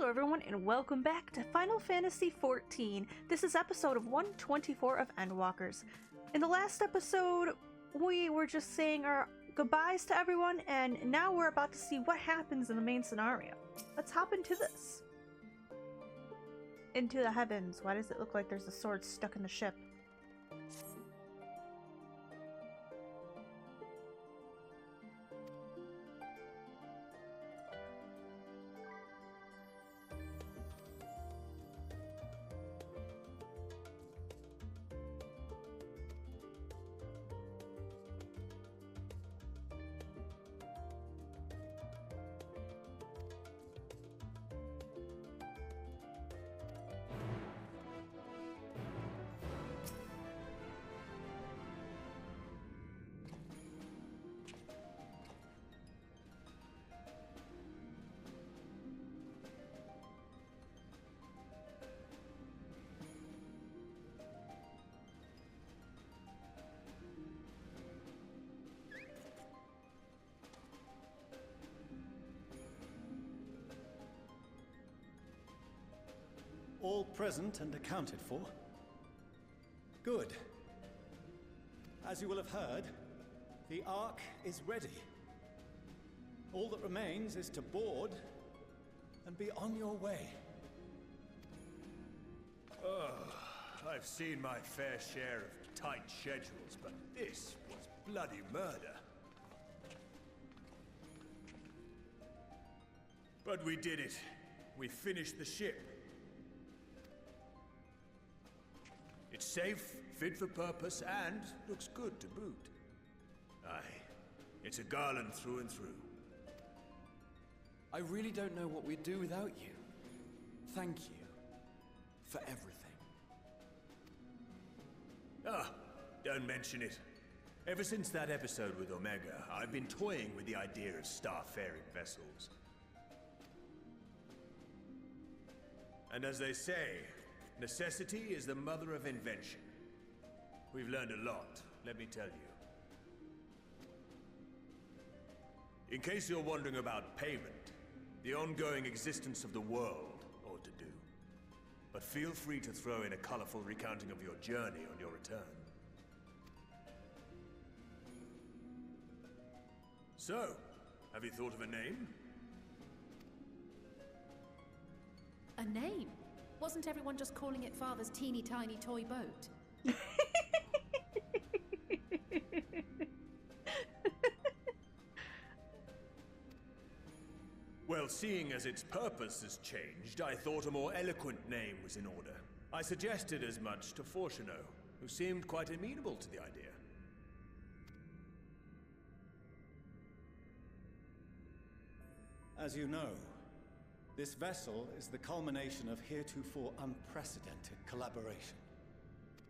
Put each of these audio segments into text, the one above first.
Hello everyone and welcome back to Final Fantasy XIV. This is episode of 124 of Endwalkers. In the last episode, we were just saying our goodbyes to everyone, and now we're about to see what happens in the main scenario. Let's hop into this. Into the heavens. Why does it look like there's a sword stuck in the ship? All present and accounted for? Good. As you will have heard, the Ark is ready. All that remains is to board and be on your way. I've seen my fair share of tight schedules, but this was bloody murder. But we did it. We finished the ship. It's safe, fit for purpose, and looks good to boot. Aye, it's a garland through and through. I really don't know what we'd do without you. Thank you for everything. Don't mention it. Ever since that episode with Omega, I've been toying with the idea of star-faring vessels. And as they say, necessity is the mother of invention. We've learned a lot, let me tell you. In case you're wondering about payment, the ongoing existence of the world ought to do. But feel free to throw in a colorful recounting of your journey on your return. So, have you thought of a name? A name? Wasn't everyone just calling it Father's teeny tiny toy boat? Well, seeing as its purpose has changed, I thought a more eloquent name was in order. I suggested as much to Fortuno, who seemed quite amenable to the idea. As you know, this vessel is the culmination of heretofore unprecedented collaboration.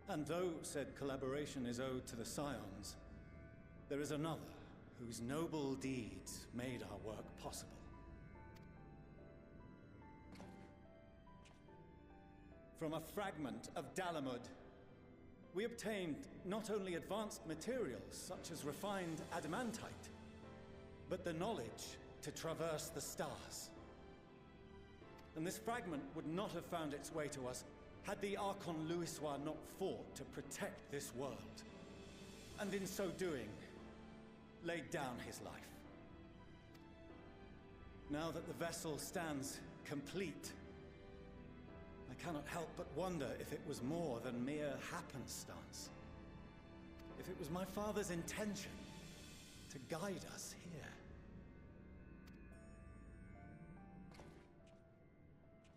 And though said collaboration is owed to the Scions, there is another whose noble deeds made our work possible. From a fragment of Dalamud, we obtained not only advanced materials such as refined adamantite, but the knowledge to traverse the stars. And this fragment would not have found its way to us had the Archon Louisoix not fought to protect this world. And in so doing, laid down his life. Now that the vessel stands complete, I cannot help but wonder if it was more than mere happenstance. If it was my father's intention to guide us here.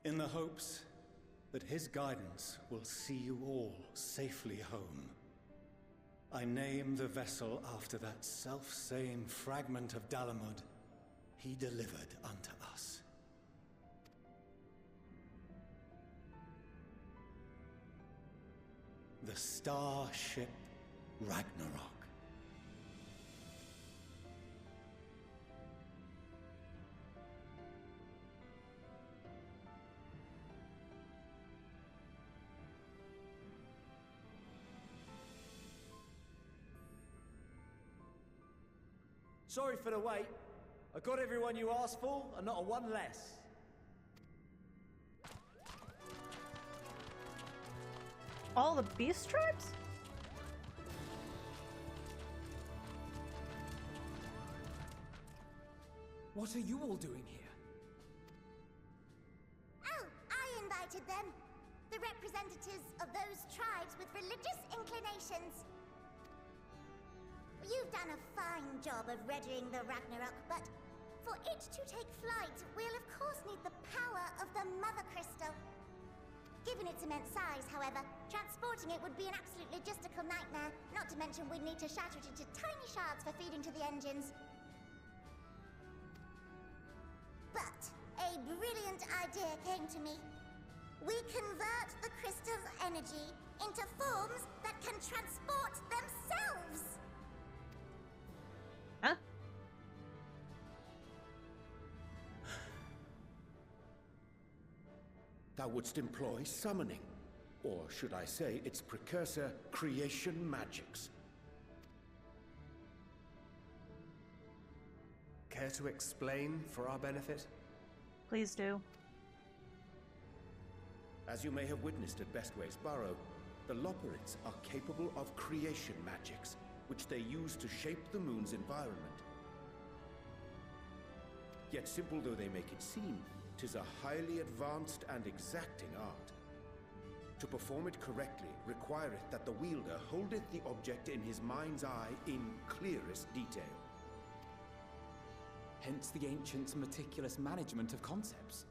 In the hopes that his guidance will see you all safely home, I name the vessel after that self-same fragment of Dalamud he delivered unto us. The Starship Ragnarok. Sorry for the wait. I got everyone you asked for, and not a one less. All the beast tribes? What are you all doing here? Oh, I invited them. The representatives of those tribes with religious inclinations. You've done a fine job of readying the Ragnarok, but for it to take flight, we'll of course need the power of the Mother Crystal. Given its immense size, however, transporting it would be an absolute logistical nightmare, not to mention we'd need to shatter it into tiny shards for feeding to the engines. But a brilliant idea came to me. We convert the crystal's energy into forms that can transport themselves! Huh? Thou wouldst employ summoning, or should I say its precursor, creation magics. Care to explain for our benefit? Please do. As you may have witnessed at Bestway's Burrow, the Loporrits are capable of creation magics, which they use to shape the moon's environment. Yet simple though they make it seem, 'tis a highly advanced and exacting art. To perform it correctly requireth that the wielder holdeth the object in his mind's eye in clearest detail. Hence the ancients' meticulous management of concepts.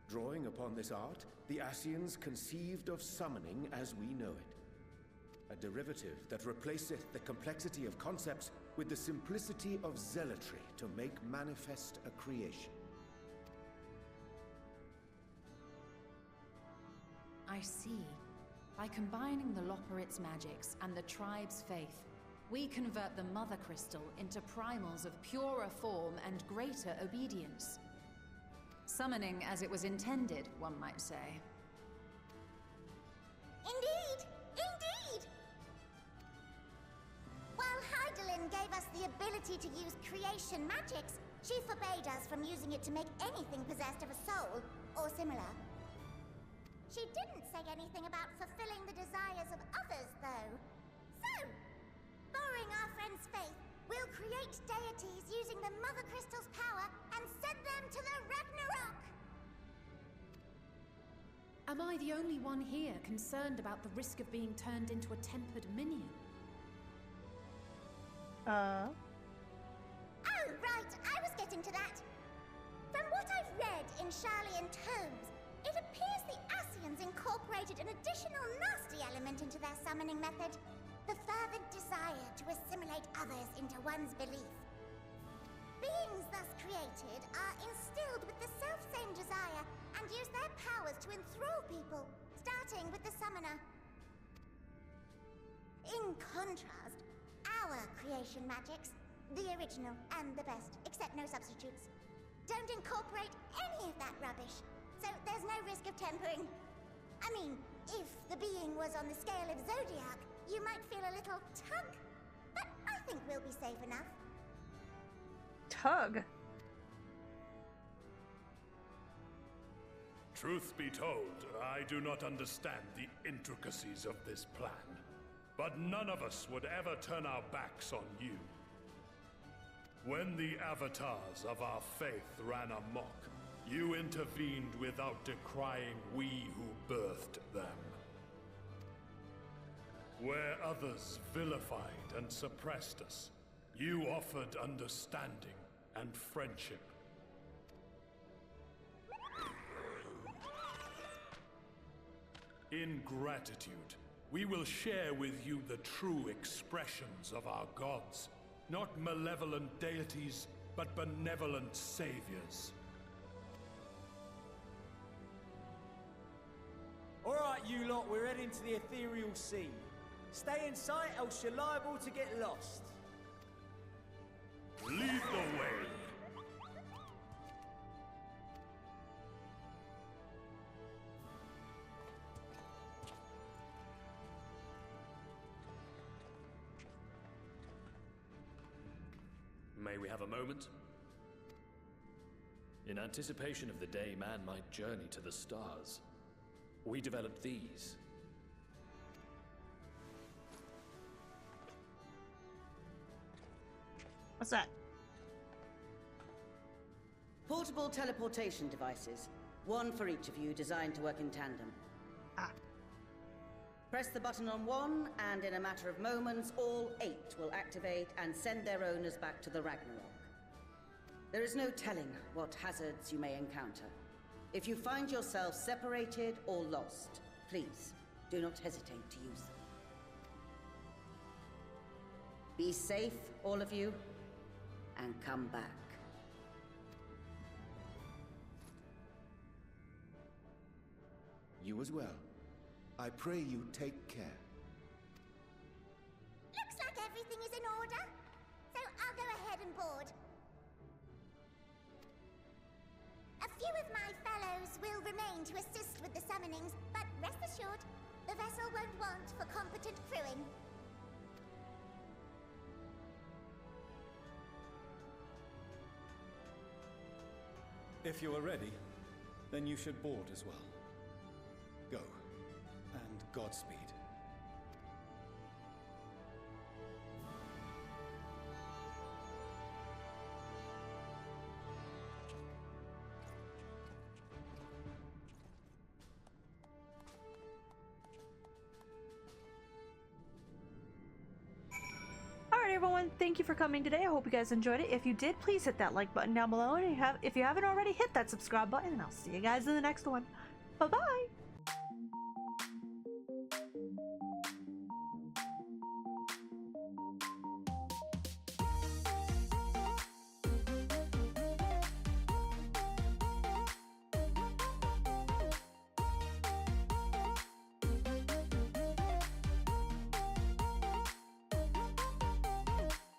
Drawing upon this art, the Ascians conceived of summoning as we know it. A derivative that replaceth the complexity of concepts with the simplicity of zealotry to make manifest a creation. I see. By combining the Loporrits' magics and the tribe's faith, we convert the Mother Crystal into primals of purer form and greater obedience. Summoning as it was intended, one might say. Indeed! Indeed! While Heidelin gave us the ability to use creation magics, she forbade us from using it to make anything possessed of a soul, or similar. She didn't say anything about fulfilling the desires of others, though. So, borrowing our friend's faith, we'll create deities using the Mother Crystal's power and send them to the Ragnarok! Am I the only one here concerned about the risk of being turned into a tempered minion? Oh, right, I was getting to that. From what I've read in Sharlayan tomes, it appears the Ascians incorporated an additional nasty element into their summoning method. The fervent desire to assimilate others into one's belief. Beings thus created are instilled with the self-same desire and use their powers to enthrall people, starting with the summoner. In contrast, our creation magics, the original and the best, except no substitutes, don't incorporate any of that rubbish, so there's no risk of tempering. I mean, if the being was on the scale of Zodiac, you might feel a little tug, but I think we'll be safe enough. Tug? Truth be told, I do not understand the intricacies of this plan. But none of us would ever turn our backs on you. When the avatars of our faith ran amok, you intervened without decrying we who birthed them. Where others vilified and suppressed us, you offered understanding and friendship. In gratitude, we will share with you the true expressions of our gods. Not malevolent deities, but benevolent saviors. Alright, you lot, we're heading to the ethereal sea. Stay in sight, else you're liable to get lost. Lead the way. May we have a moment? In anticipation of the day man might journey to the stars, we developed these. What's that? Portable teleportation devices. One for each of you, designed to work in tandem. Ah. Press the button on one, and in a matter of moments, all 8 will activate and send their owners back to the Ragnarok. There is no telling what hazards you may encounter. If you find yourself separated or lost, please do not hesitate to use them. Be safe, all of you, and come back. You as well. I pray you take care. Looks like everything is in order, so I'll go ahead and board. A few of my fellows will remain to assist with the summonings, but rest assured, the vessel won't want for competent crewing. If you are ready, then you should board as well. Go, and Godspeed. Alright everyone, thank you for coming today. I hope you guys enjoyed it. If you did, please hit that like button down below, and if you haven't already, hit that subscribe button, and I'll see you guys in the next one. Bye-bye!